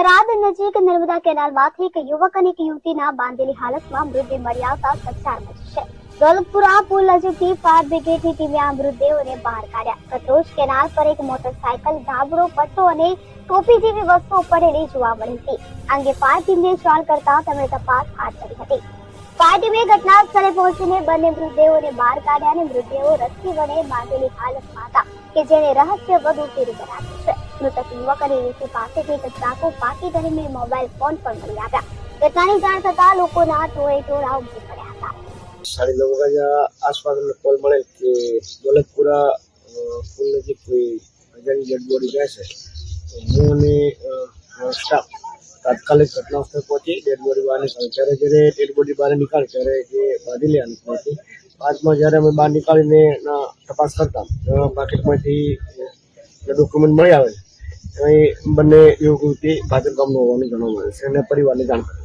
થરાદ નજીક નર્મદા કેનાલમાંથી એક યુવક અને એક યુવતીના બાંધેલી હાલતમાં મૃતદેહ મળી આવતા ચકચાર મચી છે. દોલતપુરા પુલ નજીકથી ફાયર બ્રિગેડની ટીમે આ મૃતદેહોને બહાર કાઢ્યા. ગતરોજ કેનાલ પર એક મોટરસાયકલ, ધાબળો, પટ્ટો અને ટોપી જેવી વસ્તુઓ પડેલી જોવા મળી હતી. આ અંગે ફાયર ટીમને જાણ કરતા તેમણે તપાસ હાથ ધરી હતી. ફાયર ટીમે ઘટના સ્થળે પહોંચીને બંને મૃતદેહોને બહાર કાઢ્યા અને મૃતદેહો રસ્સી વડે બાંધેલી હાલતમાં હતા કે જેને રહસ્ય વધુ પીરું બનાવ્યું છે. મૃતક યુવક અને યુવતી પાસેથી એક ચાકુ, પાકીટ અને મોબાઈલ ફોન પણ મળી આવ્યા. ઘટનાની જાણ થતા લોકોના ટોળેટોળા ઉમટી પડ્યા હતા. 9:30 बजे आसपास में कॉल મળે કે દોલતપુરા પુલ નજીક કોઈ અજાણી ડેડ બોડી જાય છે. તો હું અને સ્ટાફ તાત્કાલિક ઘટના સ્થળે પહોંચી ડેડ બોડી બહાર નીકાળી. જ્યારે ડેડ બોડી બહાર નીકાળી ત્યારે જે બાંધી લેવાની હતી. બાદમાં જ્યારે અમે બહાર નીકાળીને તપાસ કરતા પાકીટમાંથી ડોક્યુમેન્ટ મળી આવે એ બંને યુવતી ભાદર ગામનો હોવાનું જાણવા મળે છે અને પરિવારને જાણ કરે.